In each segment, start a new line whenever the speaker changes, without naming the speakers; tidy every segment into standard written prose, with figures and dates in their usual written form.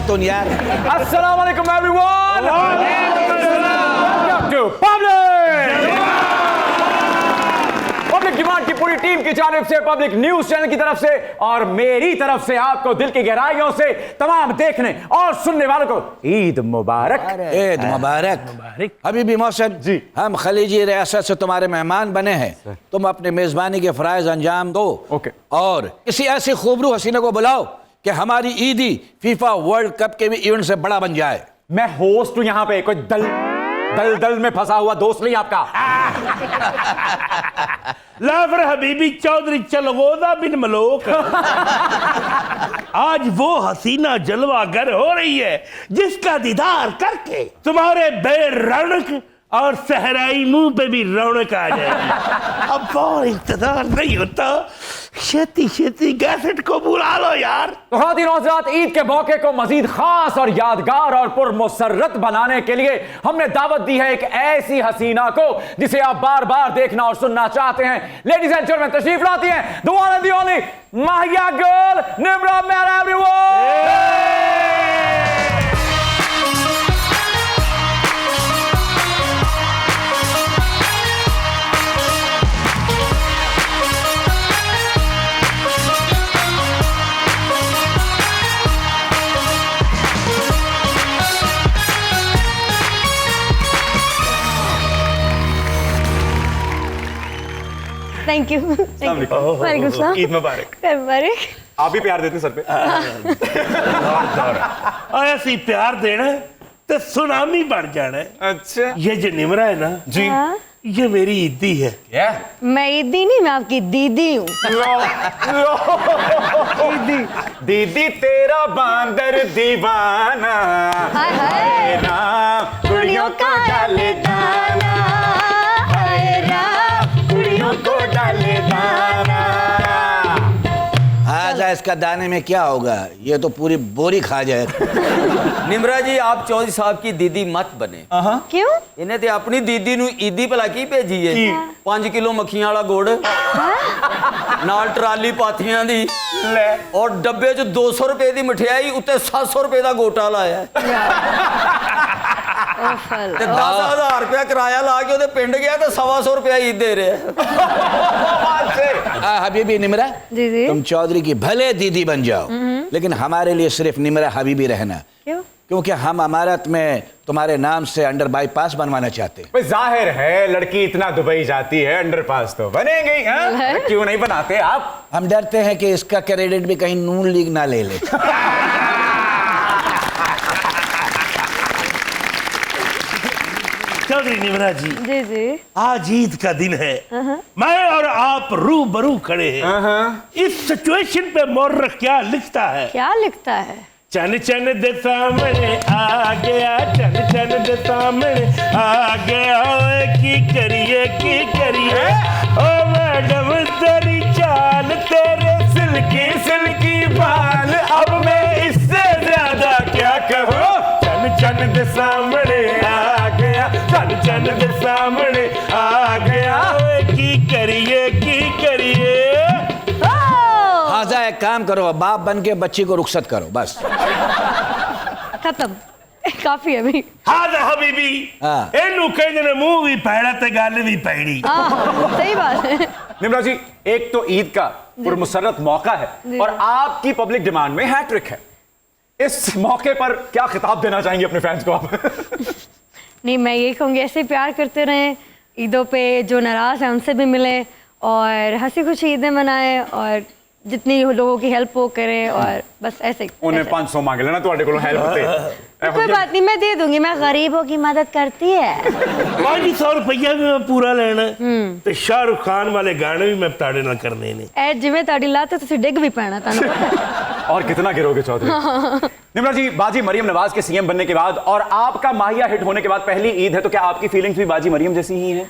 पश्तून यार।
अस्सलाम वालेकुम everyone. Welcome to public demand की पूरी टीम की जानिब से, पब्लिक न्यूज चैनल की तरफ से और मेरी तरफ से आपको दिल की गहराइयों से तमाम देखने और सुनने वालों को ईद मुबारक।
ईद मुबारक। हबीबी मोहसिन
जी,
हम खलीजी रियासत से तुम्हारे मेहमान बने हैं, तुम अपने मेजबानी के फराइज अंजाम दो।
ओके।
और किसी ऐसी खूबरू हसीना को बुलाओ कि हमारी ईदी फीफा वर्ल्ड कप के भी इवेंट से बड़ा बन जाए।
मैं होस्ट हूं यहाँ पे, कोई दल में फंसा हुआ दोस्त नहीं आपका।
लाफर हबीबी चौधरी चलगोदा बिन मलोक। आज वो हसीना जलवागर हो रही है जिसका दीदार करके तुम्हारे बेरौनक और सहराई मुंह पे भी रौनक आ जाएगी। अब और इंतजार नहीं होता, छेती छेती गैसेट को बुला लो यार।
तो खातिन और हज़रात, ईद के मौके को मजीद खास और यादगार और पुरमसरत बनाने के लिए हमने दावत दी है एक ऐसी हसीना को जिसे आप बार बार देखना और सुनना चाहते हैं। लेडीज एंड जेंटलमैन, तशरीफ लाती हैं the one and the only माहिया गर्ल निम्रा मेरा एवरीवन।
Thank you. वालेकुम सलाम।
ईद मुबारक।
मुबारक।
आप भी प्यार देते सर पे।
और ऐसी प्यार देना तो सुनामी बढ़ जाना है।
अच्छा
ये जो निमरा है ना
जी,
ये मेरी ईदी है।
क्या
मैं ईदी नहीं, मैं आपकी दीदी हूँ।
दीदी तेरा बांदर दीवाना,
हाय हाय
राम
कुड़ियों का डाले दाना, हाय राम कुड़ियों को डाले दाना।
आजा इसका दाने में क्या होगा, ये तो पूरी बोरी खा जाएगा।
निमरा जी, आप चौधरी साहब की दीदी मत बने।
क्यों?
इन्हें ते अपनी दीदी नु ईदी भला की भेजी है। 5 किलो मक्खियां वाला गुड़ नाल ट्राली पाथियां दी और डब्बे च 200 रुपए दी मठियाई उत्ते 700 रुपए दा गोटा लाया ते 10,000 रुपया किराया ला के ओदे पिंड गया ते 125 रुपया ईद दे रहे।
हबीबी निमरा,
जी जी।
तुम चौधरी की भले दीदी बन जाओ, लेकिन हमारे लिए सिर्फ निमरा हबीबी रहना।
क्यों?
क्योंकि हम अमारत में तुम्हारे नाम से अंडर बाईपास बनवाना चाहते हैं।
भाई जाहिर है लड़की इतना दुबई जाती है, अंडरपास तो बनेंगे ही, हाँ? क्यों नहीं बनाते आप?
हम डरते हैं कि इसका क्रेडिट भी कहीं नून लीग ना ले ले।
चौधरी निमरा जी,
जी जी।
आज ईद का दिन है, मैं और आप रूबरू खड़े हैं। इस सिचुएशन पे मोर्रख क्या लिखता है?
क्या लिखता है?
चन चन दे सामने आ गया, चन चन दे सामने आ गया, ओए की करिए ओ मैडम तेरी चाल, तेरे सिल्की सिल्की बाल, अब मैं इससे ज्यादा क्या कहूँ। चन चन दे सामने आ गया, चन चन दे सामने आ गया, ओए की करिए
हाजा एक काम करो, बाप बन के बच्ची को रुखसत करो, बस
खत्म। काफी अभी।
हाजा हबीबी
हाँ।
एनू कहंदे ने मुंह भी पैड़ा ते गल भी पैड़ी।
सही बात है।
निम्रा जी, एक तो ईद का पुरमसरत मौका है और आपकी पब्लिक डिमांड में हैट्रिक है। इस मौके पर क्या खिताब देना चाहेंगे अपने फैंस को आप?
नहीं, मैं ये कहूँगी ऐसे प्यार करते रहें, ईदों पे जो नाराज़ हैं उनसे भी मिलें और हंसी खुशी ईदें मनाएं और जितनी लोगों की हेल्प वो करें और बस ऐसे ही।
उन्हें 500 मांग लेना तो को हेल्प होते।
कोई बात नहीं, मैं दे दूंगी, मैं गरीबों की मदद करती है।
500 रुपया भी मैं पूरा लेना तो शाहरुख खान वाले गाने भी मैं ताड़े ना करने ने।
ऐ जिवें ताड़ी लाते तुसी डिग भी पैना तानू।
और कितना गिरोगे चौधरी? निम्रा जी, बाजी मरियम नवाज के सीएम बनने के बाद और आपका माहिया हिट होने के बाद पहली ईद है, तो क्या आपकी फीलिंग्स भी बाजी मरियम जैसी ही हैं?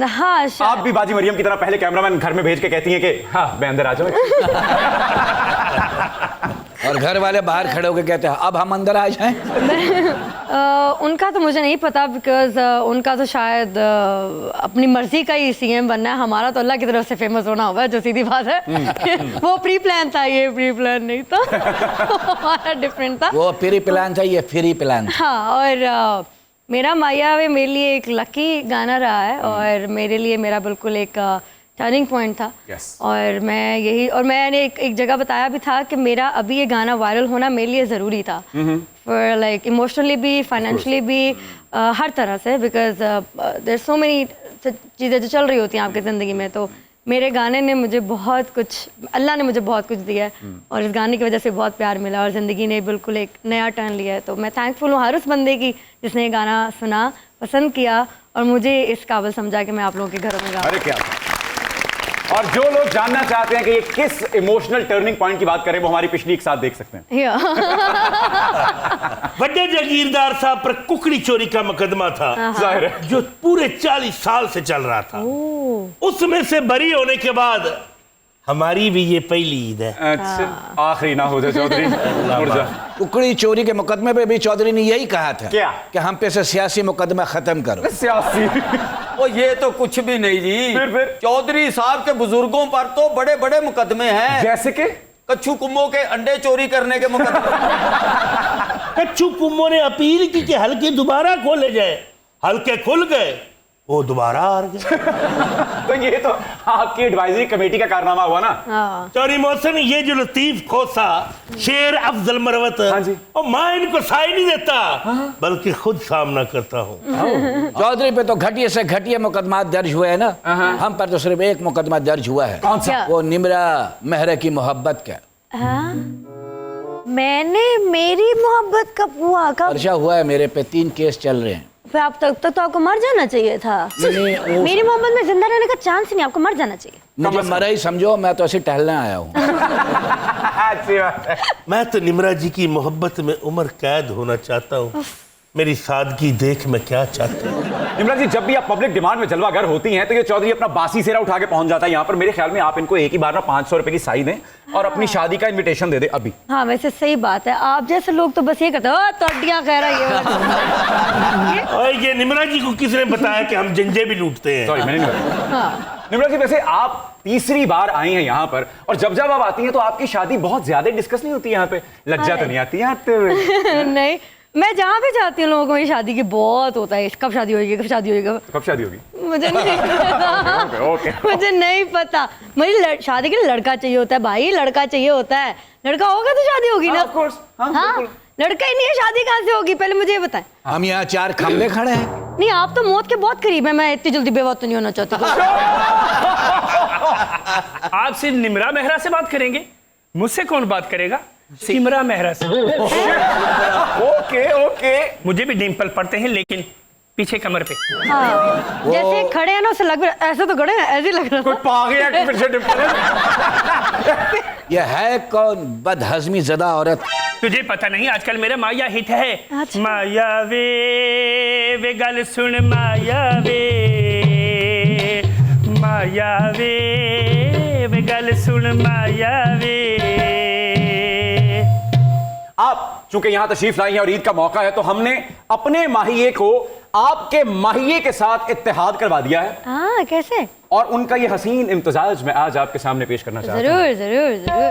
हाँ,
आप भी बाजी मरियम की तरह पहले कैमरामैन घर में भेज के कहती हैं कि हाँ मैं अंदर आ जाऊं?
और घर वाले बाहर खड़े होकर कहते हैं अब हम अंदर आ जाएं।
उनका तो मुझे नहीं पता, बिकॉज उनका तो शायद अपनी मर्जी का ही सीएम बनना है। हमारा तो अल्लाह की तरफ से फेमस होना होगा, जो सीधी बात है। वो प्री प्लान था, ये प्री प्लान नहीं था। हमारा डिफरेंट था।
वो फ्री प्लान था, ये फ्री प्लान था।
हाँ, और मेरा माया वे मेरे लिए एक लकी गाना रहा है, और मेरे लिए मेरा बिल्कुल एक टर्निंग पॉइंट था।
Yes.
और मैं यही, और मैंने एक जगह बताया भी था कि मेरा अभी ये गाना वायरल होना मेरे लिए ज़रूरी था, फॉर लाइक इमोशनली भी, फाइनेंशियली भी, हर तरह से, बिकॉज देयर सो मेनी चीज़ें जो चल रही होती हैं आपकी ज़िंदगी में। तो मेरे गाने ने मुझे बहुत कुछ, अल्लाह ने मुझे बहुत कुछ दिया है, और इस गाने की वजह से बहुत प्यार मिला, और ज़िंदगी ने बिल्कुल एक नया टर्न लिया है। तो मैं थैंकफुल हूँ हर उस बंदे की जिसने ये गाना सुना, पसंद किया, और मुझे इस काबिल समझा कि मैं आप लोगों के घरों में गाऊं।
अरे क्या बात। और जो लोग जानना चाहते हैं कि ये किस इमोशनल टर्निंग पॉइंट की बात करें, वो हमारी पिछली एक साथ देख सकते हैं।
बड़े जागीरदार साहब पर कुकड़ी चोरी का मुकदमा था,
जाहिर है।
जो पूरे 40 साल से चल रहा था। उसमें से बरी होने के बाद हमारी भी ये पहली ईद है।
अच्छा, आखिरी ना हो जाए चौधरी। मुर्जा।
कुकड़ी चोरी के मुकदमे पे भी चौधरी ने यही कहा था
क्या?
कि हम पे से सियासी मुकदमा खत्म करो।
सियासी।
ओ ये तो कुछ भी नहीं जी।
फिर?
चौधरी साहब के बुजुर्गों पर तो बड़े बड़े मुकदमे हैं।
जैसे कि
कच्छू कुम्मों के अंडे चोरी करने के मुकदमे।
कच्छू कुम्मो ने अपील की कि हल्के दोबारा खोले जाए, हल्के खुल गए, वो दोबारा हार गए।
तो ये तो आपकी एडवाइजरी कमेटी का कारनामा हुआ ना।
हाँ।
चौधरी मोहसिन, ये जो लतीफ खोसा, शेर अफजल मरवत,
हाँ जी।
और मैं इनको साई नहीं देता, बल्कि खुद सामना करता हूँ।
चौधरी पे तो घटिया से घटिया मुकदमा दर्ज हुए हैं ना, हम पर तो सिर्फ एक मुकदमा दर्ज हुआ है।
कौन सा?
क्या?
वो निमरा महरा की मोहब्बत का
हाँ? मैंने, मेरी मोहब्बत कब हुआ, कब?
पर्चा हुआ है मेरे पे, 3 केस चल रहे हैं।
फिर आप तक तो आपको मर जाना चाहिए था।
नहीं, वो-
मेरी मोहब्बत में जिंदा रहने का चांस ही नहीं, आपको मर जाना चाहिए।
मुझे मरा ही समझो, मैं तो ऐसे टहलने आया हूँ।
अच्छी बात है।
मैं तो निमरा जी की मोहब्बत में उम्र कैद होना चाहता हूँ। मेरी सादगी देख मैं क्या चाहता हूँ।
निमरा जी, जब भी आप पब्लिक डिमांड में जलवा घर होती हैं तो ये चौधरी अपना बासी सेरा उठा के पहुंच जाता है यहाँ पर। मेरे ख्याल में आप इनको एक ही बार ना 500 रुपए की साई दें और अपनी शादी का इनविटेशन दे दे अभी।
हाँ, वैसे सही बात है। आप जैसे लोग तो बस ये कहते हैं, तोड़ियां कह रहा है।
और ये निमरा जी को किसने बताया कि हम जंजे भी लूटते हैं?
सॉरी, मैंने नहीं बताया।
हाँ।
निमरा जी, वैसे आप तीसरी बार आई हैं यहाँ पर, और जब जब आप आती हैं तो आपकी शादी बहुत ज्यादा डिस्कस नहीं होती यहाँ पे? लज्जा तो नहीं आती है आते हुए?
नहीं, मैं जहाँ भी जाती हूँ लोगों को मेरी शादी की बहुत होता है, कब शादी होगी, कब शादी होगी।
कब शादी होगी?
मुझे नहीं पता।
ओके।
मुझे नहीं पता। मुझे शादी के लिए लड़का चाहिए होता है भाई, लड़का चाहिए होता है। लड़का होगा तो शादी होगी ना।
Of course, हाँ,
हाँ,
बिल्कुल।
लड़का ही नहीं है, शादी कहाँ से होगी, पहले मुझे ये बताएं।
हम यहाँ 4 खंबे खड़े हैं।
नहीं, आप तो मौत के बहुत करीब है। मैं इतनी जल्दी बेवक्त तो नहीं होना चाहती।
आप सिर्फ निमरा मेहरा से बात करेंगे, मुझसे कौन बात करेगा? सिमरा मेहरा से।
Okay okay.
मुझे भी डिम्पल पड़ते हैं, लेकिन पीछे कमर पे।
हाँ, जैसे खड़े हैं ना, उसे लग रहा, ऐसे तो खड़े हैं, ऐसे ही लग रहा
कोई
था।
पागल है कि पीछे डिम्पल है?
ये है कौन बदहजमी ज़दा औरत?
तुझे पता नहीं, आजकल मेरा माया हिट है।
अच्छा।
माया वे गल सुन माया वे गल सुन माया वे।
आप चूंकि यहां तशरीफ लाई हैं और ईद का मौका है, तो हमने अपने माहिए को आपके माहिए के साथ इत्तेहाद करवा दिया है,
हाँ, कैसे?
और उनका ये हसीन इम्तिजाज मैं आज आपके सामने पेश करना चाहता हूं।
जरूर जरूर जरूर।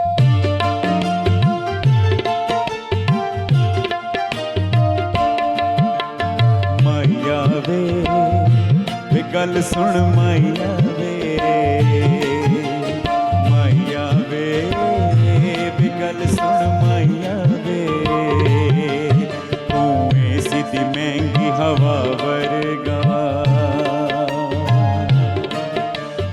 माया वे गल सुन माया वे गल सुन माया वे। तू ऐसी दी महंगी हवा वर्गा,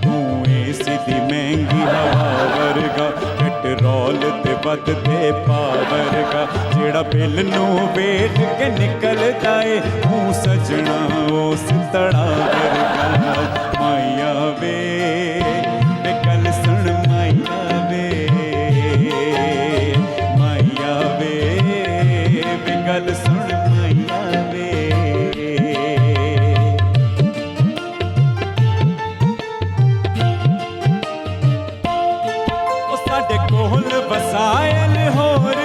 तू ऐसी दी महंगी हवा वर्गा, पेट्रोल ते बदते पावर का, जेड़ा बिल नू वेट के निकलदा है, तू सजना उस तड़ा वर्गा। माया वे गल सुन माया वे गल सुन माया वे। ओ साडे कोल वसायल होर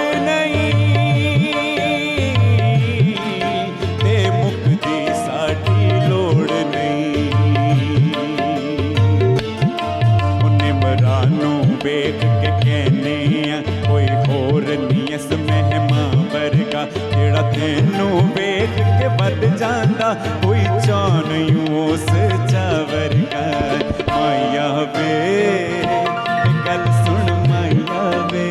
ਜਿਹੜਾ ਤੈਨੂੰ ਵੇਖ ਕੇ ਵੱਧ ਜਾਂਦਾ ਕੋਈ ਚਾਹ ਨਹੀਂ ਉਸ ਚਾਵਰ ਕਾ ਮਾਇਆ ਵੇ ਗੱਲ ਸੁਣ ਮਾਇਆ ਵੇ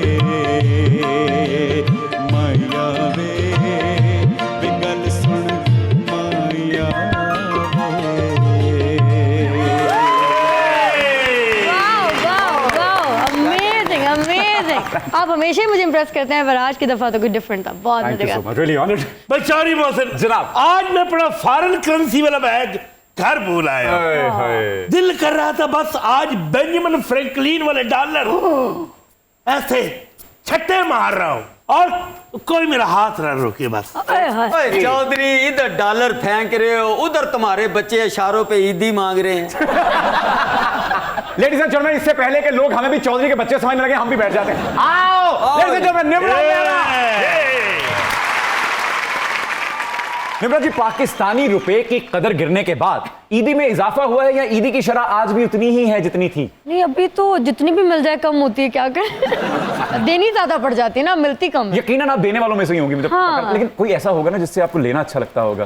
ਗੱਲ ਸੁਣ ਮਾਇਆ
अमेजिंग अमेजिंग। आप हमेशा ही मुझे इम्प्रेस करते हैं, पर आज की दफा तो कुछ डिफरेंट था, बहुत
थैंक यू
मजेदार।
So much, really honoured.
बेचारी मोहसिन
जनाब।
आज मैं अपना फॉरेन करेंसी वाला बैग घर भूल आया। दिल कर रहा था बस आज बेंजामिन फ्रैंकलिन वाले डॉलर ऐसे छट्टे मार रहा हूँ और कोई मेरा हाथ ना रोके बस।
ओए होए।
ओए चौधरी, इधर डॉलर फेंक रहे हो, उधर तुम्हारे बच्चे इशारों पे ईदी मांग रहे हैं।
लेडीज एंड जेंटलमैन, इससे पहले कि लोग हमें भी चौधरी के बच्चे समझने लगे, हम भी बैठ जाते हैं। आओ ladies and gentleman, Nimra Mehra. Nimra ji, Pakistani रुपए की कदर गिरने के बाद ईदी में इजाफा हुआ है या ईदी की शरह आज भी उतनी ही है जितनी थी?
नहीं, अभी तो जितनी भी मिल जाए कम होती है, क्या कर देनी ज्यादा पड़ जाती है ना, मिलती कम है।
यकीनन आप देने वालों में से ही होंगी, मतलब
हाँ।
लेकिन कोई ऐसा होगा ना जिससे आपको लेना अच्छा लगता होगा?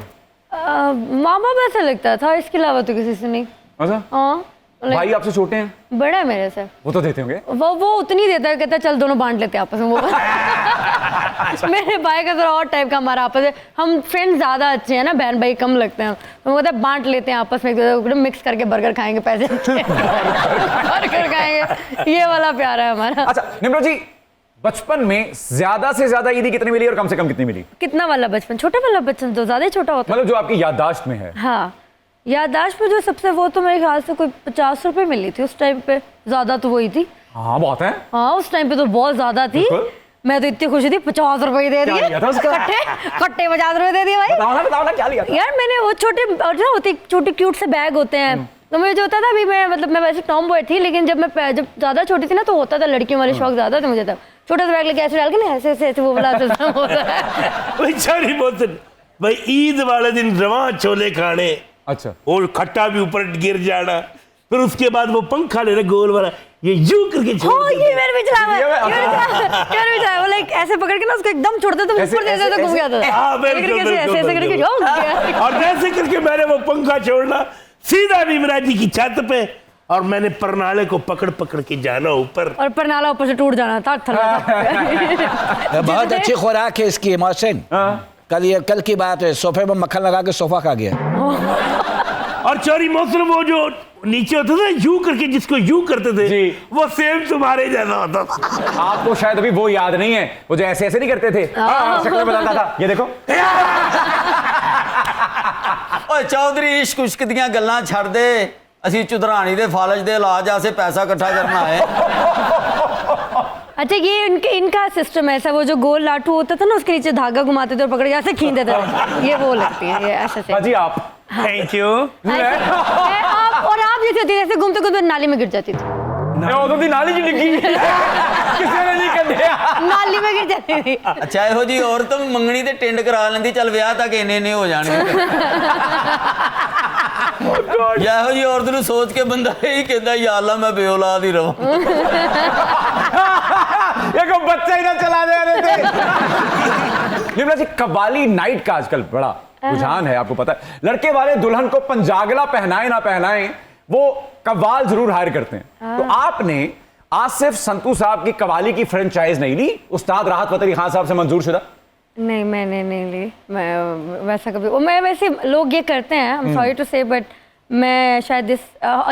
माँ बाप ऐसा लगता था, इसके अलावा तो किसी से नहीं।
अच्छा,
हाँ,
भाई आपसे छोटे हैं?
बड़ा है मेरे से।
वो तो देते होंगे।
वो उतनी देता है, कहता है चल दोनों बांट लेते हैं आपस में। वो मेरे भाई का थोड़ा और टाइप का हमारा आपस में, हम फ्रेंड्स ज्यादा अच्छे हैं ना, बहन भाई कम लगते हैं, तो वो कहता है बांट लेते हैं आपस में, मिक्स करके बर्गर खाएंगे, पैसे बर्गर खाएंगे, ये वाला प्यार है हमारा।
अच्छा निम्रा जी, बचपन में ज्यादा से ज्यादा ईदी कितनी मिली और कम से कम कितनी मिली?
कितना वाला बचपन? छोटा वाला बचपन तो ज्यादा ही छोटा होता है।
मतलब जो आपकी याददाश्त में है।
हाँ, याददाश्त में जो सबसे, वो तो मेरे ख्याल से कोई 50 रुपए मिली थी उस टाइम पे, ज्यादा तो वही थी।
हाँ बहुत है।
हाँ, उस टाइम पे तो बहुत ज्यादा थी।
बिल्कुल।
मैं तो इतनी खुशी थी, 50 रुपए दे दिए,
लिया था उसका?
कट्टे 50 रुपए दे दिए भाई।
बताओ ना क्या लिया था?
यार मैंने वो छोटे और जो होती छोटे क्यूट से बैग होते हैं, तो मुझे जो होता था, अभी मैं मतलब मैं वैसे टॉम बॉय थी, लेकिन जब ज्यादा छोटी थी ना, तो होता था लड़कियों वाले शौक ज्यादा थे मुझे तब। छोटा सा बैग लेके ऐसे डाल के ना, ऐसे ऐसे वो वाला सिस्टम होता है।
बेचारी मोहसिन भाई, ईद वाले दिन रवा छोले खाने,
अच्छा,
और खट्टा भी ऊपर गिर जाना, फिर उसके बाद वो पंखा लेना गोल वाला, ये यूं करके छोड़
हाँ,
देते।
ये मैंने भी चलाया है, मैंने भी चलाया, वो लाइक ऐसे पकड़ के ना उसको एकदम छोड़ते तो ऊपर दे देते, घूम गया था।
हाँ, बिल्कुल,
ऐसे ऐसे करके
बिल्कुल।
जाओ।
और जैसे करके मैंने वो पंखा छोड़ना सीधा निमरा जी की छत पे, और मैंने परनाले को पकड़ पकड़ के जाना ऊपर,
और परनाला ऊपर से टूट जाना था, थल्ला।
बहुत अच्छी खुराक है इसकी मोहसिन। कल की बात है, सोफे में मक्खन लगा के सोफा खा गया।
और चोरी मोहसिन वो जो नीचे होता था यूं करके, जिसको यूं करते थे
जी।
वो सेम तुम्हारे जैसा होता था।
आपको शायद अभी वो याद नहीं है, वो जो ऐसे ऐसे नहीं करते थे, शक्ल बदलता था, ये देखो।
ओए चौधरी, इश्क उश्क दियां गल्लां छड़ दे, ਅਸੀਂ चुधरानी दे फालज दे इलाज आसे पैसा इकट्ठा करना है।
अच्छा, ये इनका सिस्टम ऐसा, वो जो गोल लाठू होता था ना, उसके नीचे धागा घुमाते थे और पकड़ के ऐसे खींच देते थे, ये वो लगती है, ये ऐसे से।
जी आप
थैंक यू।
और आप जैसे होती, जैसे घूमते घूमते नाली में गिर जाती थी,
नाली की डिग्गी किसी ने नहीं कर दिया।
नाली में गिर जाती थी।
अच्छा ਇਹੋ ਜੀ ਔਰਤ ਮੰਗਣੀ ਤੇ ਟਿੰਡ ਕਰਾ ਲੈਂਦੀ, ਚੱਲ ਵਿਆਹ ਤੱਕ ਇੰਨੇ ਹੋ ਜਾਣਗੇ। ਜਾਂ ਇਹੋ ਜੀ ਔਰਤ ਨੂੰ ਸੋਚ ਕੇ ਬੰਦਾ ਇਹੀ ਕਹਿੰਦਾ, ਯਾ ਅੱਲਾ मैं बेऔलाद ही रवां।
ये को बच्चा ही ना चला दे रहे थे। निम्रा जी, कव्वाली नाइट का आजकल बड़ा रुझान है, आपको पता है। लड़के वाले दुल्हन को पंजागला पहनाए ना पहनाए, वो कव्वाल जरूर हायर करते हैं। तो आपने आसिफ संतू साहब की कव्वाली की फ्रेंचाइज नहीं ली, उस्ताद राहत फतेह अली खान साहब से मंजूर शुदा?
नहीं, मैंने नहीं ली, मैं वैसा कभी, मैं वैसे लोग ये करते हैं, आई एम सॉरी टू से, बट मैं शायद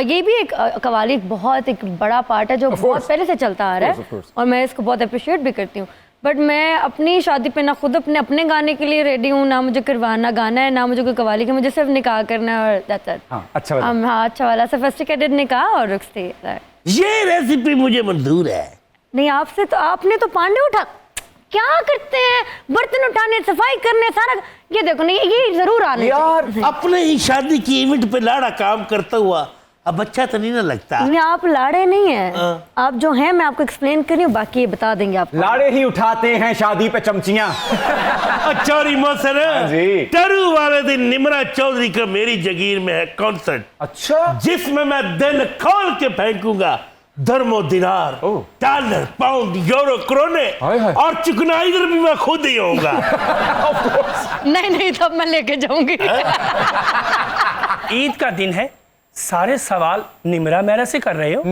ये भी एक कव्वाली बहुत एक बड़ा पार्ट है जो बहुत पहले से चलता आ रहा है, और मैं इसको बहुत अप्रिशिएट भी करती हूँ, बट मैं अपनी शादी पे ना खुद अपने गाने के लिए रेडी हूँ, ना मुझे करवाना गाना है, ना मुझे कोई कव्वाली की, मुझे सिर्फ निकाह करना है, और that's it।
हाँ, अच्छा वाला।
हाँ, अच्छा वाला सोफिस्टिकेटेड निकाह और रुख थी।
ये रेसिपी मुझे मंजूर है।
नहीं, आपसे तो, आपने तो पांडे उठा, क्या करते हैं, बर्तन उठाने, सफाई करने, सारा ये देखो, नहीं ये जरूर आने
यार,
अपने ही शादी की इवेंट पे लाड़ा काम करता हुआ, अब अच्छा तो नहीं ना लगता।
नहीं, आप लाड़े नहीं हैं, आप जो हैं, मैं आपको एक्सप्लेन कर रही हूँ, बाकी ये बता देंगे आपको।
लाड़े ही उठाते हैं शादी पे चमचियां।
चौरी मोहसिन,
जी।
टरू वाले दिन निमरा चौधरी का मेरी जगीर में है कॉन्सर्ट,
अच्छा,
जिसमें मैं दिन खोल के फेंकूंगा धर्मो दिनार, डॉलर, पाउंड, यूरो, क्रोने
हाय हाय।
और चिकनाइजर भी मैं खुद ही होऊंगा।
नहीं तब मैं लेके जाऊंगी।
ईद का दिन है, सारे सवाल निमरा मेहरा से कर रहे हो।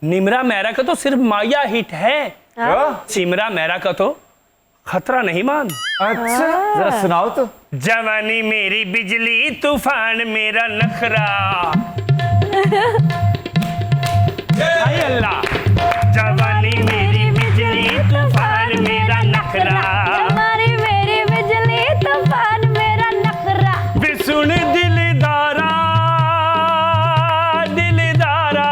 निमरा मेहरा का तो सिर्फ माया हिट है, सिमरा मेहरा का तो खतरा नहीं मान।
अच्छा जरा सुनाओ तो।
जवानी मेरी बिजली, तूफान मेरा नखरा। हाय अल्लाह। जवानी मेरी बिजली, तूफान मेरा नखरा।
हमारी मेरी बिजली तूफान मेरा नखरा।
बिसुन दिलदारा, दिलदारा,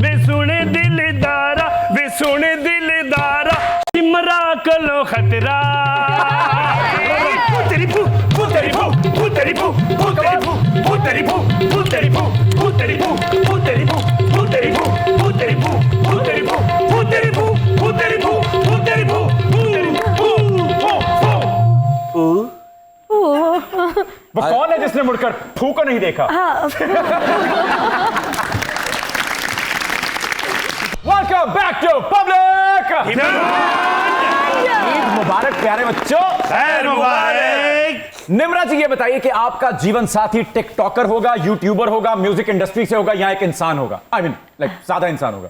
बिसुन दिलदारा, बिसुन दिलदारा, सिमरा कलो खतरा। तेरी भू, तेरी भू, तेरी भू, तेरी भू, तेरी भू, तेरी भू, तेरी भू, तेरी भू, तेरी भू, तेरी भू, तेरी भू, तेरी भू, तेरी भू, तेरी भू,
वो कौन है जिसने मुड़कर फू को नहीं देखा? Welcome back to public. Eid मुबारक प्यारे बच्चों।
खैर मुबारक।
निमरा जी ये बताइए कि आपका जीवन साथी टिकटॉकर होगा, यूट्यूबर होगा, म्यूजिक इंडस्ट्री से होगा, या एक इंसान होगा? आई मीन लाइक सादा इंसान होगा?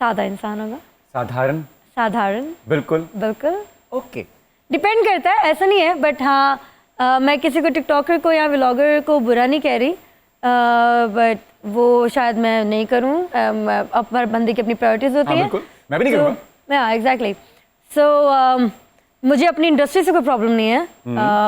सादा इंसान होगा।
साधारण?
साधारण।
बिल्कुल।
बिल्कुल।
ओके।
डिपेंड करता है, ऐसा नहीं है, बट हाँ मैं किसी को टिकटॉकर को या व्लॉगर को बुरा नहीं कह रही, बट वो शायद मैं नहीं करूँ। अब हर बंदे की अपनी प्रायोरिटीज होती
हाँ,
है।
बिल्कुल। मैं भी नहीं करूँगा।
हाँ एग्जैक्टली। सो मुझे अपनी इंडस्ट्री से कोई प्रॉब्लम नहीं है,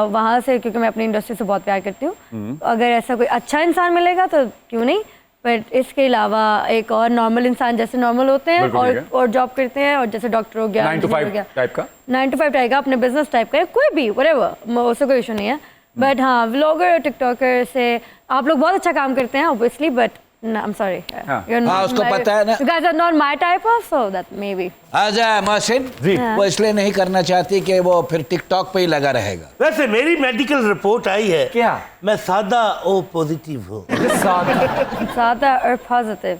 वहाँ से, क्योंकि मैं अपनी इंडस्ट्री से बहुत प्यार करती हूँ। अगर ऐसा कोई अच्छा इंसान मिलेगा तो क्यों नहीं, बट इसके अलावा एक और नॉर्मल इंसान जैसे नॉर्मल होते हैं और जॉब करते हैं, और जैसे डॉक्टर हो गया,
9 to 5 टाइप का,
9 to 5 टाइप का, अपने बिजनेस टाइप का, कोई भी व्हाटएवर, उससे कोई इशू नहीं है। बट हाँ व्लॉगर टिकटॉकर से आप लोग बहुत अच्छा काम करते हैं obviously, but I am sorry,
हाँ, उसको पता है ना।
You guys are not my type of, so that maybe.
आजा मोहसिन
जी।
वो इसलिए नहीं करना चाहती कि वो फिर टिकटॉक पे ही लगा रहेगा।
वैसे मेरी मेडिकल रिपोर्ट आई है।
क्या?
मैं सादा ओ पॉजिटिव हूँ।
सादा और पॉजिटिव।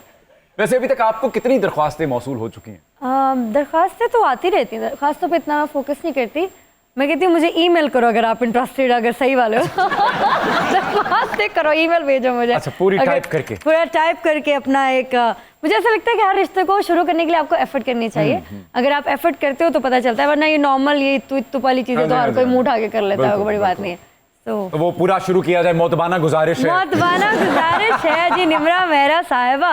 वैसे अभी तक आपको कितनी दरख्वास्तें मौसूल हो चुकी हैं?
दरख्वास्तें तो आती रहती हैं, दरख्वास्तों पे इतना मैं फोकस नहीं करती। मैं कहती हूँ मुझे ईमेल करो अगर आप इंटरेस्टेड, अगर सही वाले हो। दरख्वास्तें करो, ईमेल भेजो मुझे।
अच्छा, पूरी टाइप करके? पूरा
टाइप करके अपना एक, मुझे ऐसा लगता है कि हर रिश्ते को शुरू करने के लिए आपको एफर्ट करनी चाहिए। अगर आप एफर्ट करते हो तो पता चलता है, वरना ये नॉर्मल ये इत्तू वाली चीजें तो हर कोई मुंह उठा के कर लेता है, बड़ी बात नहीं है। तो
वो पूरा शुरू किया जाए। मोतबाना गुजारिश है,
मोतबाना गुजारिश है जी निमरा मेहरा साहिबा,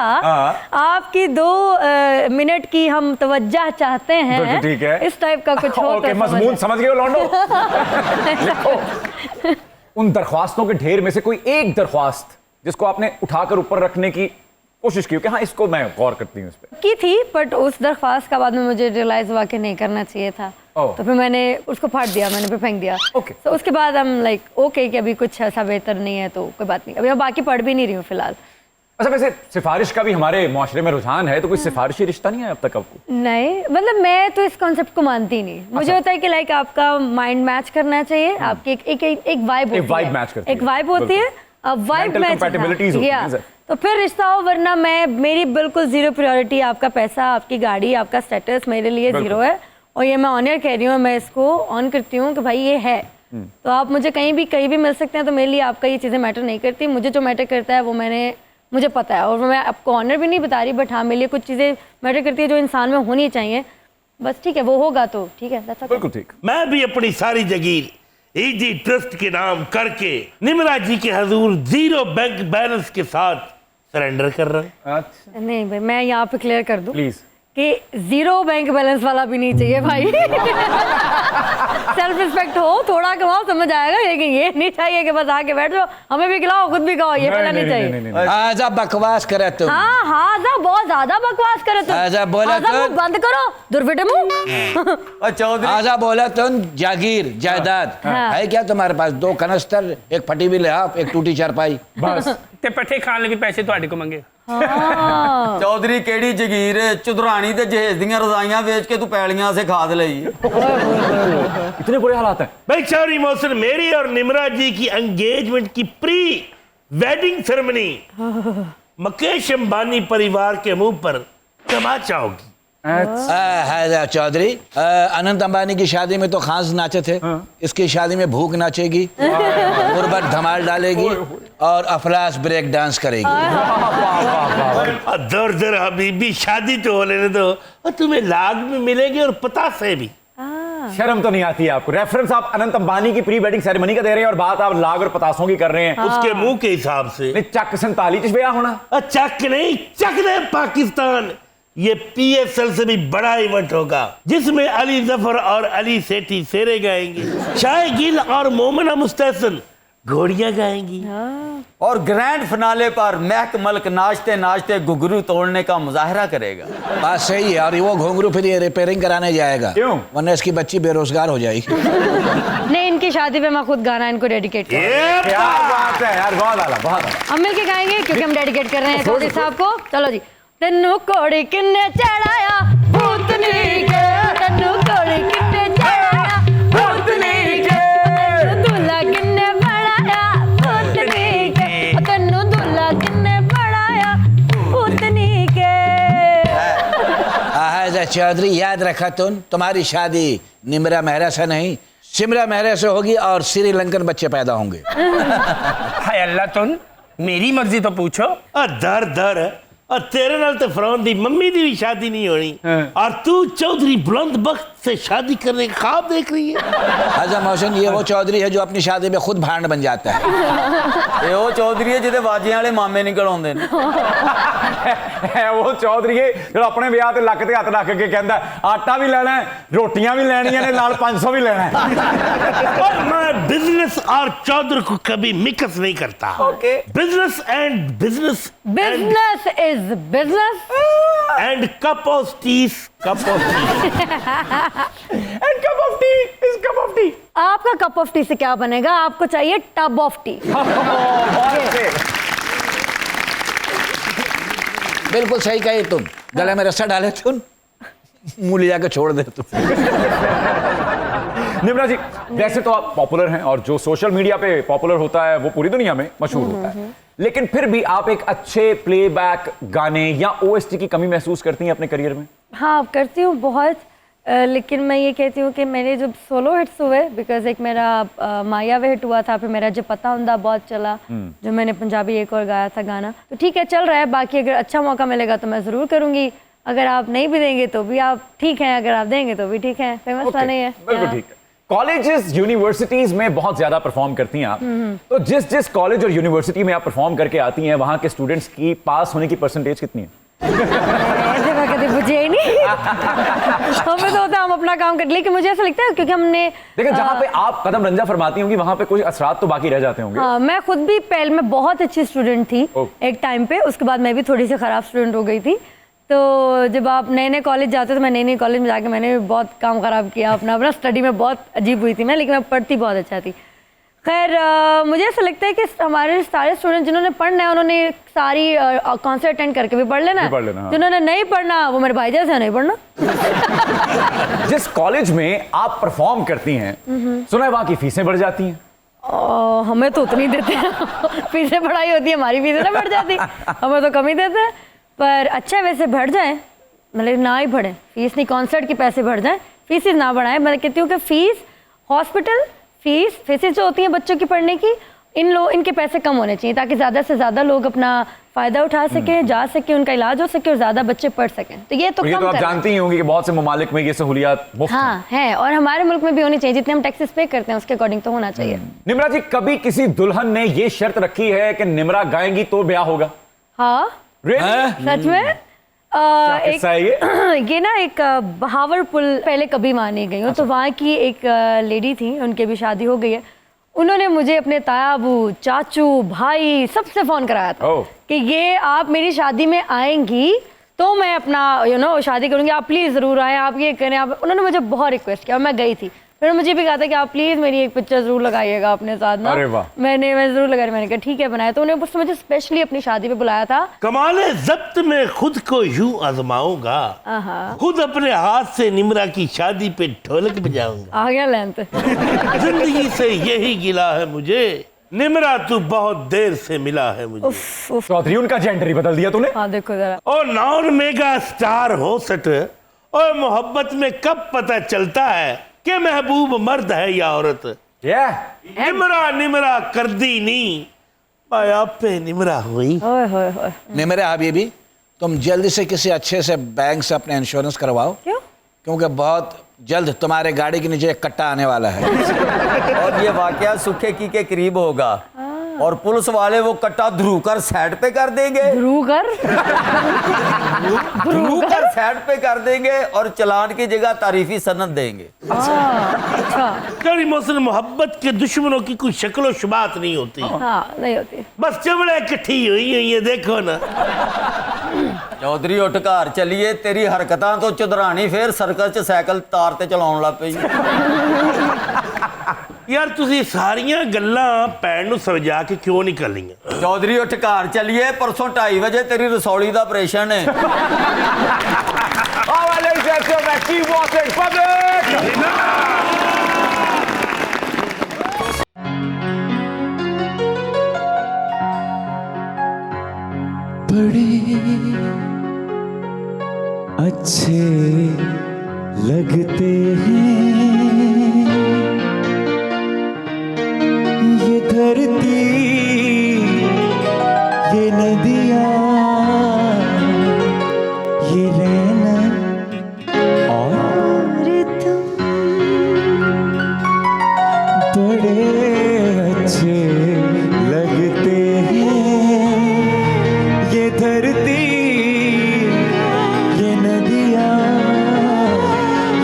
आपकी 2 मिनट की हम तवज्जो चाहते हैं।
ठीक है,
इस टाइप का कुछ हो
ओके, मजमून समझ गए हो लौंडो। लिखो उन दरख्वास्तों के ढेर में से कोई एक दरख्वास्त जिसको आपने उठाकर ऊपर रखने की कोशिश की कि हाँ इसको मैं गौर करती हूँ इस पे।
की थी, बट उस दरख्वास्त का बाद में मुझे रियलाइज हुआ कि नहीं करना चाहिए था, तो फिर मैंने उसको फाड़ दिया, मैंने फिर फेंक दिया। तो उसके बाद हम लाइक ओके कि अभी कुछ ऐसा बेहतर नहीं है तो कोई बात नहीं, अभी मैं बाकी पढ़ भी नहीं रही हूँ फिलहाल।
अच्छा, वैसे सिफारिश का भी हमारे मुआशरे में रुझान है, तो कोई सिफारिशी रिश्ता नहीं है अब तक आपको?
नहीं, मतलब मैं तो इस कॉन्सेप्ट को मानती नहीं। मुझे होता है कि लाइक आपका माइंड मैच करना चाहिए, आपकी एक वाइब होती है, एक वाइब होती है, अब वाइब मैच, तो फिर रिश्ता हो, वरना मेरी बिल्कुल 0 प्रायोरिटी। आपका पैसा, आपकी गाड़ी, आपका स्टेटस मेरे लिए 0 है, और ये मैं ऑनर कह रही हूँ, मैं इसको ऑन करती हूँ कि भाई ये है। तो आप मुझे कहीं भी मिल सकते हैं, तो मेरे लिए आपका ये चीज़ें मैटर नहीं करती। मुझे जो मैटर करता है वो मुझे पता है, और मैं आपको ऑनर भी नहीं बता रही, बट हाँ मेरे लिए कुछ चीज़ें मैटर करती है जो इंसान में होनी चाहिए। बस ठीक है, वो होगा तो ठीक है,
बिल्कुल ठीक।
मैं भी अपनी सारी जगीर ईदी ट्रस्ट के नाम करके निमरा जी के हजूर 0 बैंक बैलेंस के साथ सरेंडर कर रहा हूं।
अच्छा,
नहीं भाई, मैं यहाँ पे क्लियर कर दूं
प्लीज
कि 0 बैंक बैलेंस वाला भी नहीं चाहिए भाई। सेल्फ रिस्पेक्ट हो, थोड़ा कमाओ, समझ आएगा, लेकिन ये नहीं चाहिए कि बस आके बैठ जाओ, हमें भी खिलाओ खुद भी खाओ, ये पता नहीं चाहिए।
आजा बकवास करे तुम।
हाँ हाँ, बहुत ज्यादा बकवास करे तुम।
आजा बोला तो
बंद करो, दुर्फिटे मुंह।
चौधरी
आजा बोला तुम जागीर जायदाद है क्या तुम्हारे पास? 2 कनस्तर, एक फटी हुई लिहाफ, एक टूटी चारपाई,
बस।
ते पट्ठे खान लगे पैसे ਤੁਹਾਡੇ को मंगे।
चौधरी केड़ी जगीर चुधरानी ते जहेज दियां रजाइयां बेच के तू पैलियां से खाद लई।
इतने बुरे हालात हैं
भाई। शौरी मौसम, मेरी और निमरा जी की एंगेजमेंट की pre wedding ceremony Mukesh Ambani परिवार के मुंह पर तमाचा होगी।
है चौधरी, अनंत अंबानी की शादी में तो खास नाचे थे, इसकी शादी में भूख नाचेगी, गुरबत धमाल डालेगी और अफलास ब्रेक डांस करेगी।
दर दर हबीबी, शादी तो हो लेने दो, और तुम्हें लाग भी मिलेगी और पतासे भी।
शर्म तो नहीं आती है आपको? रेफरेंस आप अनंत अंबानी की प्री वेडिंग सेरेमनी का दे रहे हैं और बात आप लाग और पतासों की कर रहे हैं।
उसके मुंह के हिसाब से।
नहीं, चक 47 ब्याह होना।
चक नहीं, चक दे पाकिस्तान। ये PSL से भी बड़ा इवेंट होगा जिसमें अली जफर और अली सेठी शेरे गाएंगे, शाह गिल और मोमना मुस्तहसन घोड़ियां गाएंगी,
और ग्रैंड फिनाले पर महक मलिक नाचते नाचते घुंघरू तोड़ने का मुजाहरा करेगा।
बात सही है, और वो घुंघरू फिर ये रिपेयरिंग कराने जाएगा।
क्यों?
वरना इसकी बच्ची बेरोजगार हो जाएगी।
नहीं, इनकी शादी पे मैं खुद गाना इनको डेडिकेट कर
क्या बात है यार, बहुत आला, बहुत आला।
हम मिल के गाएंगे क्योंकि हम डेडिकेट कर रहे हैं चौधरी साहब को। चलो जी। तन्नू कोड़ी किन्ने चढ़ाया भूतनी के, तन्नू कोड़ी किन्ने चढ़ाया भूतनी के, दूल्हा किन्ने बनाया भूतनी के, तन्नू दूल्हा किन्ने बनाया भूतनी के।
चौधरी, याद रखा तुम्हारी शादी निमरा मेहरा से नहीं, सिमरा मेहरा से होगी और श्रीलंकन बच्चे पैदा होंगे।
हाय अल्लाह, तुम मेरी मर्जी तो पूछो। दर दर, और तेरे नाल तो फरौन दी मम्मी दी भी शादी नहीं होनी, और तू चौधरी बुलंद बख्त से शादी करने का ख्वाब देख रही है।
आजम होसेन, ये वो चौधरी है जो अपनी शादी में खुद भांड बन जाता है।
ये वो चौधरी है जिहदे बाजियां वाले मामे निकल आउंदे ने।
वो चौधरी है जो अपने ब्याह ते लक ते हत्थ रख के कहंदा आटा भी लेना है, रोटियां भी लेनियां ने, नाल 500 भी लेना है।
और मैं बिजनेस और चौधरी को कभी मिक्स नहीं करता।
Okay.
Business and business,
business is business
and cup of T, cup of T,
and cup of T is cup of T.
आपका कप ऑफ टी से क्या बनेगा? आपको चाहिए टब ऑफ टी।
बिल्कुल सही कही तुम। गले में रस्सा डाले तुम, मुंह ले जाकर छोड़ दे तुम।
निम्रा जी, वैसे तो आप पॉपुलर हैं और जो सोशल मीडिया पे पॉपुलर होता है वो पूरी दुनिया में मशहूर होता है, लेकिन फिर भी आप एक अच्छे प्लेबैक गाने या OST की कमी महसूस करती हैं अपने करियर में?
हाँ, करती हूँ बहुत, लेकिन मैं ये कहती हूँ कि मेरे जब सोलो हिट्स हुए, बिकॉज एक मेरा माया वे हिट हुआ था, फिर मेरा जो पता हुंदा बहुत चला, जो मैंने पंजाबी एक और गाया था गाना, तो ठीक है चल रहा है। बाकी अगर अच्छा मौका मिलेगा तो मैं ज़रूर करूँगी, अगर आप नहीं भी देंगे तो भी आप ठीक हैं, अगर आप देंगे तो भी ठीक है, कोई मसला नहीं है।
बिल्कुल ठीक है। कॉलेजेस यूनिवर्सिटीज में बहुत ज्यादा परफॉर्म करती हैं आप, तो जिस जिस कॉलेज और यूनिवर्सिटी में आप परफॉर्म करके आती हैं वहां के स्टूडेंट्स की पास होने की परसेंटेज कितनी है?
ऐसे मैं कभी पूछे ही नहीं। हमें तो होता है हम अपना काम कर, लेकिन मुझे ऐसा लगता है क्योंकि हमने
देखिए जहां पे आप कदम रंजा फरमाती होंगी वहां पे कुछ असरात तो बाकी रह जाते होंगे।
हाँ, मैं खुद भी पहले में बहुत अच्छी स्टूडेंट थी एक टाइम पे, उसके बाद मैं भी थोड़ी सी खराब स्टूडेंट हो गई थी। तो जब आप नए नए कॉलेज जाते हो तो मैं नए नए कॉलेज में जाके मैंने भी बहुत काम खराब किया अपना स्टडी में बहुत अजीब हुई थी मैं, लेकिन मैं पढ़ती बहुत अच्छा थी। खैर मुझे ऐसा लगता है कि हमारे सारे स्टूडेंट जिन्होंने पढ़ना है उन्होंने सारी कॉन्सर्ट अटेंड करके भी पढ़ लेना है,
हाँ।
जिन्होंने नहीं पढ़ना वो मेरे भाई जैसे नहीं पढ़ना।
जिस कॉलेज में आप परफॉर्म करती हैं सुना है वहां की फीसें बढ़ जाती हैं?
हमें तो उतनी देते हैं। फीसें बढ़ाई होती है, हमारी फीसें ना बढ़ जाती, हमें तो कम ही देते हैं। पर अच्छा वैसे बढ़ जाए, मतलब ना ही बढ़े फीस नहीं, कॉन्सर्ट के पैसे बढ़ जाएं, फीसें ना बढ़ाएं। मैं कहती हूँ कि फीस हॉस्पिटल फीसें जो होती हैं बच्चों की पढ़ने की, इनके पैसे कम होने चाहिए ताकि ज़्यादा से ज़्यादा लोग अपना फ़ायदा उठा सकें, जा सके, उनका इलाज हो सके और ज़्यादा बच्चे पढ़ सकें। तो ये तो कम
आप जानती ही होंगी कि बहुत से ममालिक में ये सहूलियात मुफ्त
हाँ है, और हमारे मुल्क में भी होनी चाहिए, जितने हम टैक्सेस पे करते हैं उसके अकॉर्डिंग तो होना चाहिए।
निम्रा जी, कभी किसी दुल्हन ने ये शर्त रखी है कि निम्रा गाएंगी तो ब्याह होगा?
हाँ सच में।
किस्सा है
ये ना एक बहावलपुर पहले कभी वहाँ नहीं गई हूँ, तो वहाँ की एक लेडी थी, उनकी भी शादी हो गई है। उन्होंने मुझे अपने तायाबू, चाचू, भाई सबसे फ़ोन कराया था कि ये आप मेरी शादी में आएंगी तो मैं अपना शादी करूँगी, आप प्लीज़ ज़रूर आएँ, आप ये करें। आप उन्होंने मुझे बहुत रिक्वेस्ट किया और मैं गई थी। फिर मुझे भी कहा था कि आप प्लीज़ मेरी एक पिक्चर ज़रूर लगाइएगा अपने साथ ना।
अरे वाह।
मैं ज़रूर लगा, मैंने कहा ठीक है बनाया। तो उन्हें मुझे स्पेशली अपनी शादी पे बुलाया था।
कमाले ज़ब्त में खुद को यूं आजमाऊंगा, खुद अपने हाथ से निम्रा की शादी पे ढोलक बजाऊंगा।
आ गया लेंथ।
जिंदगी से यही गिला है मुझे, निमरा तू बहुत देर से मिला है मुझे।
उफ उफ।
चौधरी उनका जेंडर ही बदल दिया तूने।
हाँ देखो जरा।
ओ नॉन मेगा स्टार हो सट, और मोहब्बत में कब पता चलता है कि महबूब मर्द है या औरत। निमरा निमरा कर दी नी पाया पे निमरा हुई।
ओए होए होए।
निमरा हबीबी, तुम जल्दी से किसी अच्छे से बैंक से अपने इंश्योरेंस करवाओ,
क्यों?
क्योंकि बहुत जल्द तुम्हारे गाड़ी के नीचे एक कट्टा आने वाला है।
और ये वाकया सुखे की के करीब होगा और पुलिस वाले वो कट्टा ध्रुव कर साइड पे कर देंगे।
ध्रुव कर
साइड पे कर देंगे और चालान की जगह तारीफी सनद देंगे।
अच्छा।
कड़ी मोहसिन, मोहब्बत के दुश्मनों की कोई शक्ल और शुबात नहीं होती,
हाँ नहीं होती।
बस चमड़े इकट्ठी हुई है, ये देखो ना।
चौधरी उठ घर चलिए, तेरी हरकतां तो चुधरानी फिर सर्कल च साइकिल तार ते चलाउण लग पई।
यार तुसी सारियां गल्लां पैण नूं समझा के क्यों नहीं कर लीਆਂ।
चौधरी उठ घर चलिए, परसों 2:30 बजे तेरी रसौली दा ऑपरेशन है।
बड़े अच्छे लगते हैं ये धरती, ये नदियाँ, ये रहना और तुम बड़े अच्छे लगते हैं ये धरती, ये नदियाँ,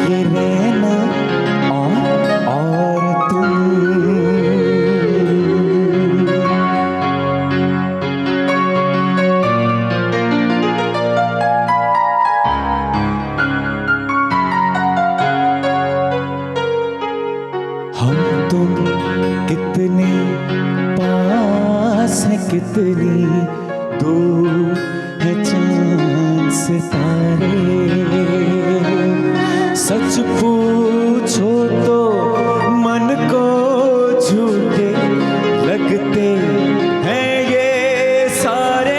ये रहना और तुम। हम तुम कितने पास हैं, कितनी दूर है चांद सितारे। सच पूछो तो मन को झूठे लगते हैं ये सारे।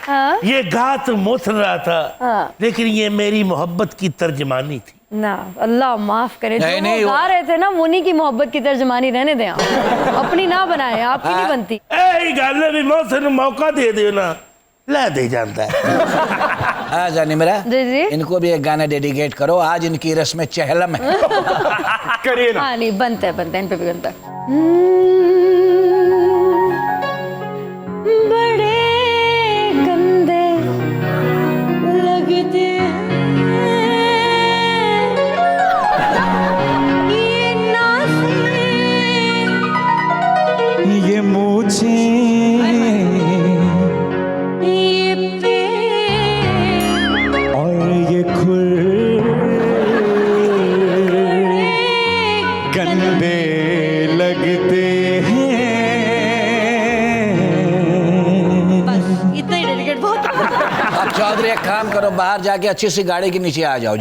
हाँ?
ये गा तो मोहसिन रहा था,
हाँ।
लेकिन ये मेरी मोहब्बत की तर्जमानी थी
ना। अल्लाह माफ करे, जो
नहीं,
वो गा रहे थे ना उन्हीं की मोहब्बत की तर्जमानी रहने दें आप। अपनी ना बनाए, आपकी नहीं बनती।
ए गल भी मोहसिन मौका दे दो ना, ला दे जाता है।
आजा निमरा,
जी जी।
इनको भी एक गाना डेडिकेट करो, आज इनकी रस्म चहलम है।
करिए ना।
हाँ नहीं बनता है, इन पे भी बनता है। बड़े गंदे लगते हैं ये नाज़ें,
ये मूछें,
ये पेड़
और ये खुर गंदे लगते हैं।
बस इतना ही डेडिकेट बहुत
अब चौधरी एक काम करो, बाहर जाके अच्छी सी गाड़ी के नीचे आ जाओ।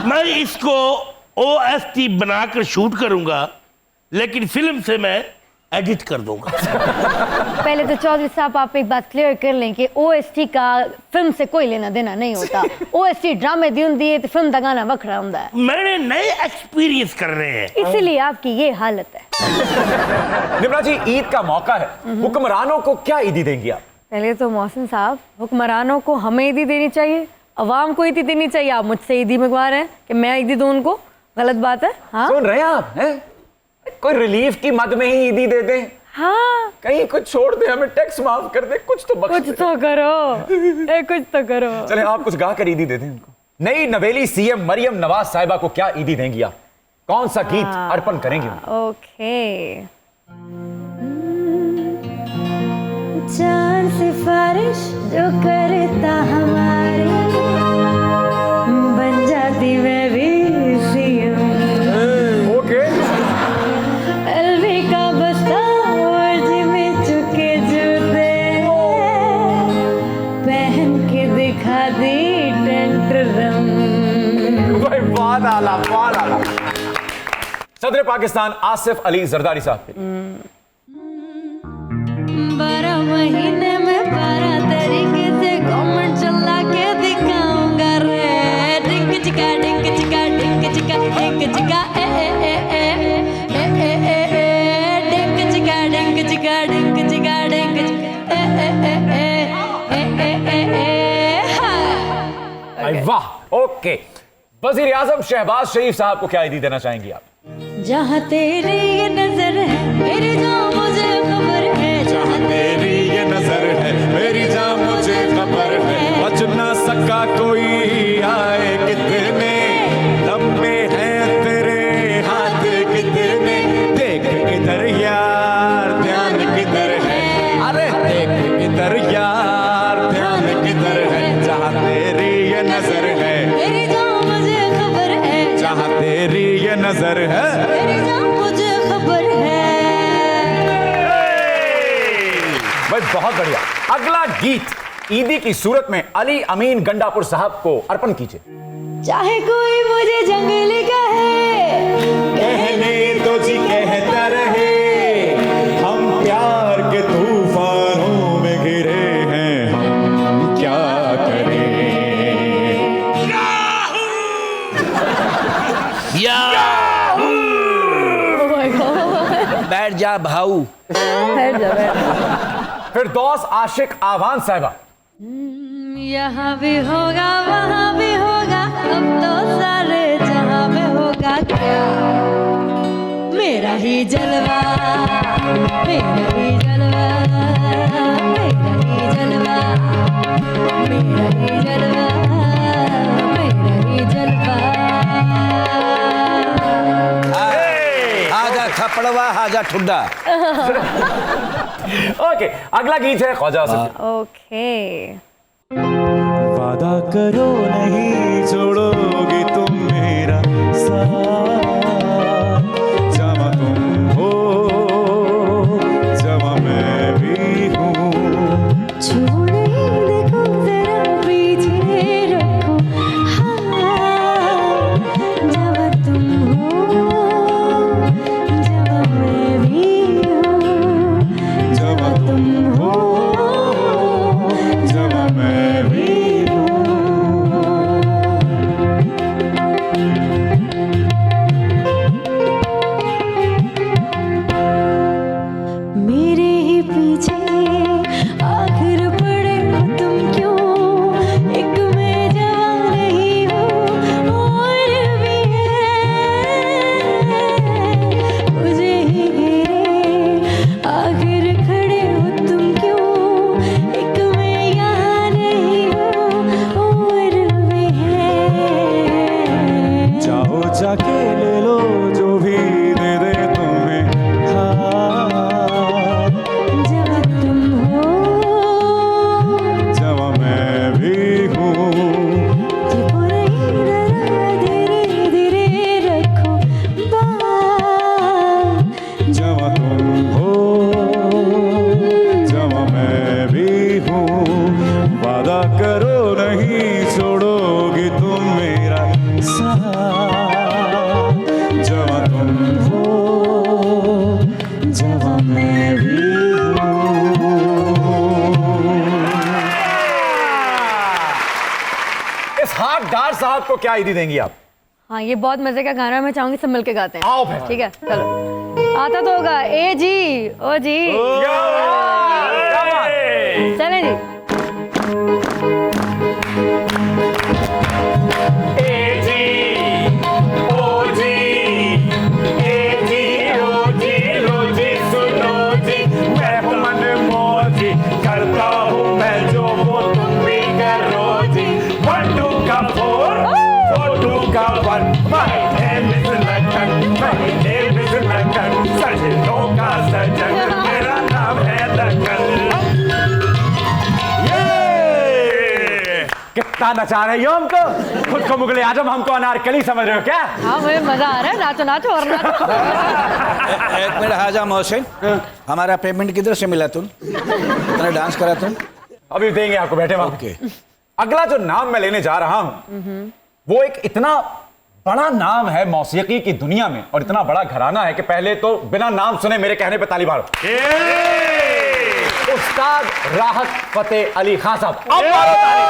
मैं इसको OST बनाकर शूट करूंगा, लेकिन फिल्म से मैं एडिट कर दूंगा।
पहले तो चौधरी साहब आप एक बात क्लियर कर लें कि OST का फिल्म से कोई लेना देना नहीं होता। OST ड्रामे दी होंदी है तो फिल्म का गाना वखरा होता है।
मैंने नए एक्सपीरियंस करने हैं,
इसीलिए आपकी ये हालत है।
निम्रा जी, ईद का मौका है, हुक्मरानों को क्या ईदी देंगी आप?
पहले तो मोहसिन साहब, हुक्मरानों को हमें ईदी देनी चाहिए, अवाम को ईदी देनी चाहिए। आप मुझसे ईदी मंगवा रहे हैं कि मैं ईदी दूं उनको, गलत बात है। हाँ
सुन रहे हैं आप हैं? कोई रिलीफ की मद में ही ईदी दे दें,
हाँ,
कहीं कुछ छोड़ दे, हमें टैक्स माफ कर दे, कुछ तो बख्श
कुछ
दे।
तो करो, कुछ तो करो।
चले आप कुछ गा कर ईदी दे दें उनको। नई नवेली CM मरियम नवाज साहिबा को क्या ईदी देंगी आप? कौन सा गीत अर्पण करेंगी उनको?
ओके। चांद सिफारिश जो करता हमारी, बन जाती मैं भी CM।
ओके।
एलवी का बस्ता और जिम चुके जूते, पहन के दिखा दी टेंटरम।
भाई बहुत आला, बहुत आला। सदर पाकिस्तान आसिफ अली जरदारी साहब के
12 महीने में 12 तरीके से गवर्नमेंट चला के दिखाऊंगा रे। डिंक चिका डिंक चिका डिंक चिका डिंक चिका ए ए ए ए ए ए ए ए डिंक चिका डिंक चिका डिंक चिका डिंक चिका ए ए ए ए ए ए ए।
वाह। ओके, वजीर आजम शहबाज शरीफ साहब को क्या ईदी देना चाहेंगी आप?
जहाँ तेरी ये नजर है मेरी जान मुझे खबर है,
जहाँ तेरी ये नजर है मेरी जान मुझे खबर है, बच ना सका कोई आए कितने लंबे हैं तेरे हाथ कितने, देख इधर यार ध्यान किधर है, अरे देख इधर यार ध्यान किधर है, जहाँ तेरी ये नजर है
मेरी जान मुझे खबर है,
जहाँ तेरी ये नजर है
मेरी जान मुझे खबर है।
भाई बहुत बढ़िया। अगला गीत ईदी की सूरत में अली अमीन गंडापुर साहब को अर्पण कीजिए।
चाहे कोई मुझे जंगली कहे,
कहने तो जी कहता रहे, हम प्यार के तूफानों में घिरे हैं, हम क्या करें।
बैठ जा भाऊ।
फिरदौस आशिक आवान साहिबा।
यहाँ भी होगा वहाँ भी होगा, अब तो सारे जहाँ में होगा क्या, मेरा ही जलवा, मेरा ही जलवा, मेरा ही जलवा, मेरा ही जलवा, मेरा ही जलवा।
आजा थपड़वा आजा ठुड्डा।
ओके, अगला गीत है ख्वाजा आसिफ।
ओके।
वादा करो नहीं छोड़ोगे तुम मेरा साथ, जहाँ तुम हो जहाँ मैं भी हूँ,
छोड़े देखो जरा पीछे रखो, हाँ जहाँ तुम हो जहाँ मैं भी हूँ,
जहाँ तुम हो जहाँ मैं भी हूँ।
साहब को क्या ईदी देंगी आप?
हाँ, ये बहुत मजे का गाना, मैं चाहूंगी सब मिलके गाते हैं।
आओ फिर।
ठीक है, चलो। आता तो होगा ए जी ओ जी, चलें जी।
कितना नचा रहे हो हमको, खुद को मुगले आजम, हमको अनारकली समझ रहे हो क्या?
हाँ, मुझे मजा आ रहा है, नाचो नाचो और नाचो।
एक मिनट हाजा मोहसिन, हमारा पेमेंट किधर से मिला तुम? इतना डांस करा तुम?
अभी देंगे आपको, बैठे वहां।
ओके।
अगला जो नाम मैं लेने जा रहा हूं वो एक इतना बड़ा नाम है मौसीकी की दुनिया में, और इतना बड़ा घराना है कि पहले तो बिना नाम सुने मेरे कहने पे ताली मारो। उस्ताद राहत फतेह अली खान साहब, अब मारो ताली।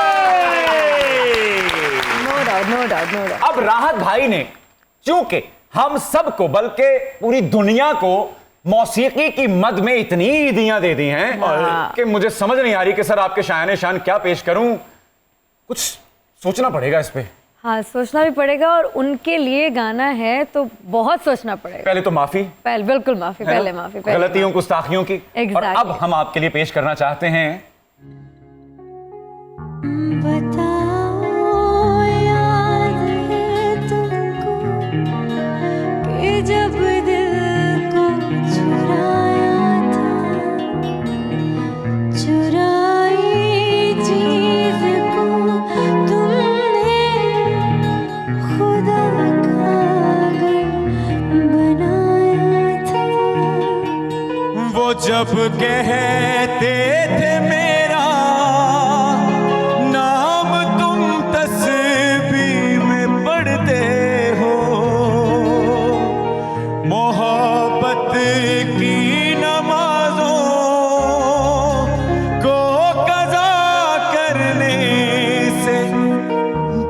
No doubt, no doubt, no doubt.
अब राहत भाई ने चूंकि हम सबको बल्कि पूरी दुनिया को मौसीकी की मद में इतनी ईदियां दे दी हैं कि मुझे समझ नहीं आ रही कि सर आपके शायाने शान क्या पेश करूं। कुछ सोचना पड़ेगा इस पे।
हाँ, सोचना भी पड़ेगा, और उनके लिए गाना है तो बहुत सोचना पड़ेगा।
पहले तो माफी,
बिल्कुल माफी, पहले माफी, पहले
गलतियों गुस्ताखियों की।
Exactly.
और अब हम आपके लिए पेश करना चाहते हैं
बताओ याद है तुमको कि जब दिल को चुराया था, चुराई चीज को तुमने खुदा का घर बनाया था।
वो जब कहते थे मेरा नाम तुम तस्बीह में पढ़ते हो, मोहब्बत की नमाजों को कज़ा करने से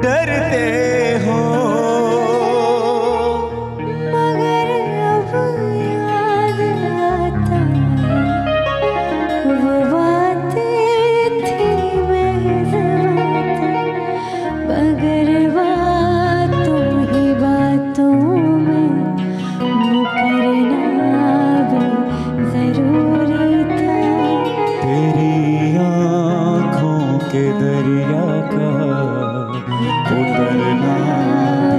डरते हो।
मगर अब याद आता वो बातें थी महज़ बातें, मगर बातों ही बातों में मुकरना भी ज़रूरी था।
तेरी आँखों के दरिया का उतरना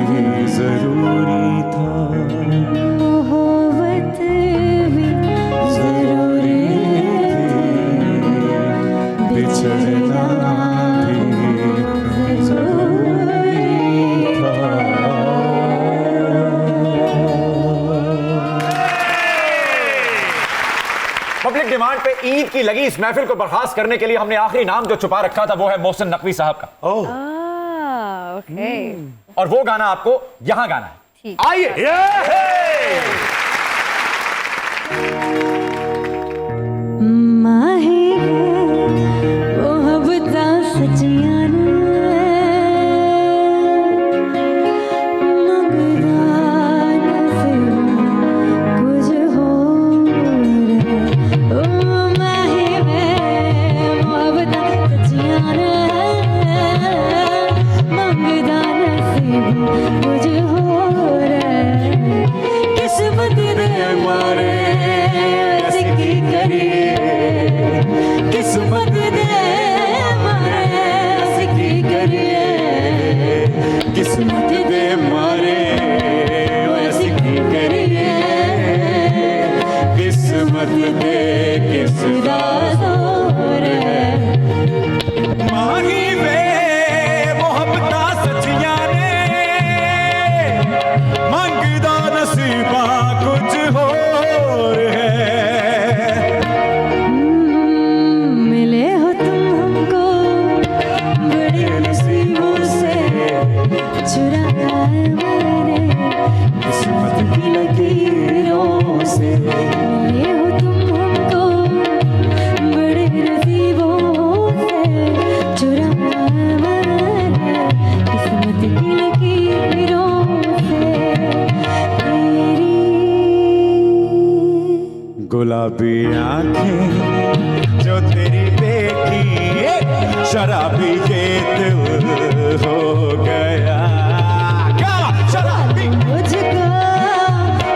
भी जरूरी था,
मोहब्बत भी ज़रूरी थी,
बिछड़ना भी जरूरी था।
पब्लिक डिमांड पे ईद की लगी इस महफिल को बर्खास्त करने के लिए हमने आखिरी नाम जो छुपा रखा था वो है मोहसिन नकवी साहब का।
ओके।
और वो गाना आपको यहां गाना है।
ठीक।
आइए।
माहे मोहब्बता सच्चियां किस्मत दे मारे सिकी करिए,
किस्मत दे मारे सिकी करिए, किस्मत दे किसदा जोर है। माही वे मोहब्बता सच्चियां ने, मंगदा नसीबा कुछ होर है।
मिले हो तुम हमको बड़े नसीबों से, चुराया मैंने किस्मत की लकीरों से। मिले हो तुम हमको बड़े नसीबों से, चुराया मैंने किस्मत
गुलाबी आंखें जो तेरी देखी शराबी ये दिल हो गया। शराबी
मुझको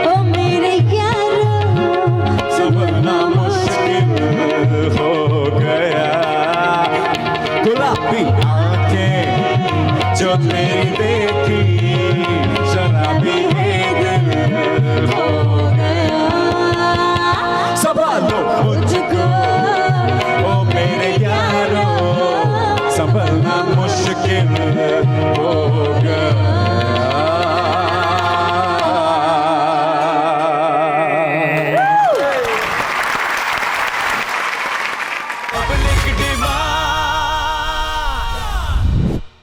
ओ मेरे यारों
संभलना मुश्किल हो गया। गुलाबी आंखें जो तेरी देखी शराबी ये दिल हो गया। संभालो मुझको ओ मेरे यारों संभलना मुश्किल हो